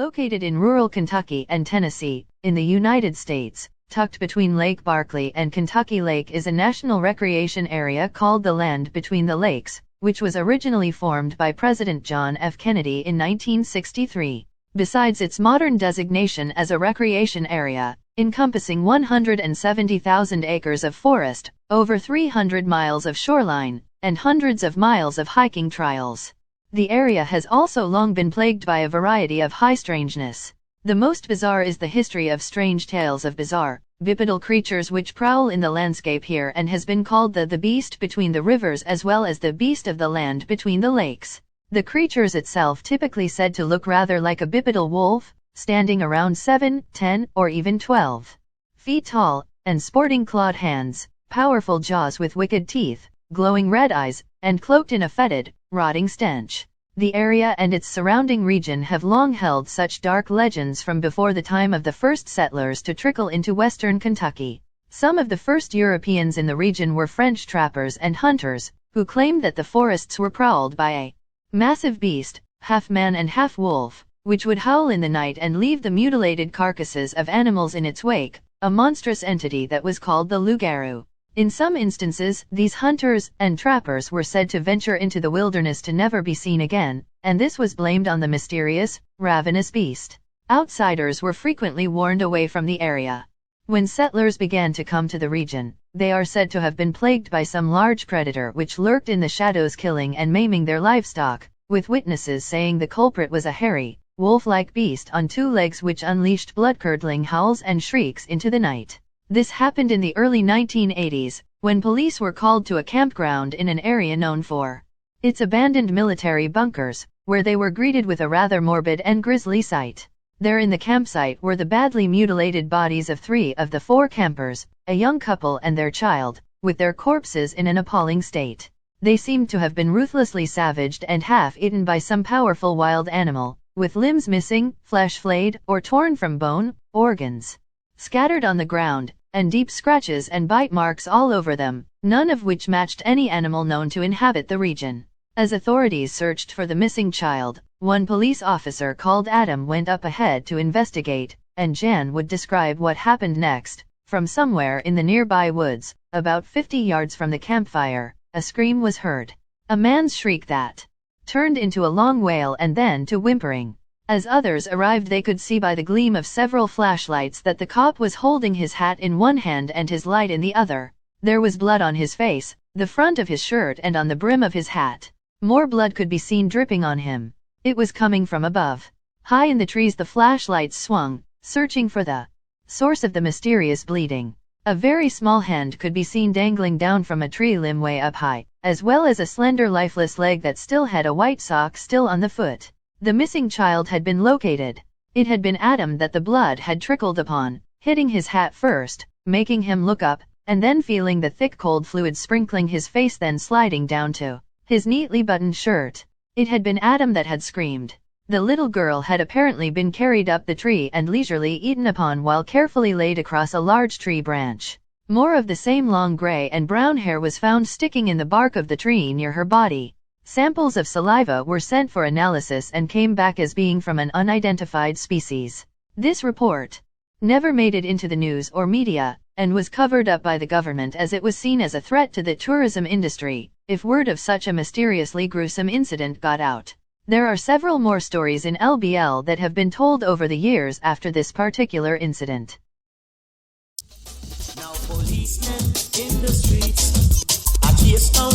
Located in rural Kentucky and Tennessee, in the United States, tucked between Lake Barkley and Kentucky Lake is a national recreation area called the Land Between the Lakes, which was originally formed by President John F. Kennedy in 1963. Besides its modern designation as a recreation area, encompassing 170,000 acres of forest, over 300 miles of shoreline, and hundreds of miles of hiking trails, the area has also long been plagued by a variety of high strangeness. The most bizarre is the history of strange tales of bizarre, bipedal creatures which prowl in the landscape here and has been called the beast between the rivers as well as the beast of the land between the lakes. The creatures itself typically said to look rather like a bipedal wolf, standing around 7, 10, or even 12 feet tall, and sporting clawed hands, powerful jaws with wicked teeth, glowing red eyes, and cloaked in a fetid, rotting stench. The area and its surrounding region have long held such dark legends from before the time of the first settlers to trickle into western Kentucky. Some of the first Europeans in the region were French trappers and hunters, who claimed that the forests were prowled by a massive beast, half man and half wolf, which would howl in the night and leave the mutilated carcasses of animals in its wake, a monstrous entity that was called the loup-garou. In some instances, these hunters and trappers were said to venture into the wilderness to never be seen again, and this was blamed on the mysterious, ravenous beast. Outsiders were frequently warned away from the area. When settlers began to come to the region, they are said to have been plagued by some large predator which lurked in the shadows, killing and maiming their livestock, with witnesses saying the culprit was a hairy, wolf-like beast on two legs which unleashed blood-curdling howls and shrieks into the night. This happened in the early 1980s, when police were called to a campground in an area known for its abandoned military bunkers, where they were greeted with a rather morbid and grisly sight. There in the campsite were the badly mutilated bodies of 3 of the 4 campers, a young couple and their child, with their corpses in an appalling state. They seemed to have been ruthlessly savaged and half-eaten by some powerful wild animal, with limbs missing, flesh flayed or torn from bone, organs scattered on the ground, and deep scratches and bite marks all over them, none of which matched any animal known to inhabit the region. As authorities searched for the missing child, one police officer called Adam went up ahead to investigate, and Jan would describe what happened next. From somewhere in the nearby woods, about 50 yards from the campfire, a scream was heard. A man's shriek that turned into a long wail and then to whimpering. As others arrived, they could see by the gleam of several flashlights that the cop was holding his hat in one hand and his light in the other. There was blood on his face, the front of his shirt and on the brim of his hat. More blood could be seen dripping on him. It was coming from above. High in the trees the flashlights swung, searching for the source of the mysterious bleeding. A very small hand could be seen dangling down from a tree limb way up high, as well as a slender lifeless leg that still had a white sock still on the foot. The missing child had been located. It had been Adam that the blood had trickled upon, hitting his hat first, making him look up, and then feeling the thick cold fluid sprinkling his face, then sliding down to his neatly buttoned shirt. It had been Adam that had screamed. The little girl had apparently been carried up the tree and leisurely eaten upon while carefully laid across a large tree branch. More of the same long gray and brown hair was found sticking in the bark of the tree near her body. Samples of saliva were sent for analysis and came back as being from an unidentified species. This report never made it into the news or media, and was covered up by the government as it was seen as a threat to the tourism industry, if word of such a mysteriously gruesome incident got out. There are several more stories in LBL that have been told over the years after this particular incident. Now policemen in the streets are chased down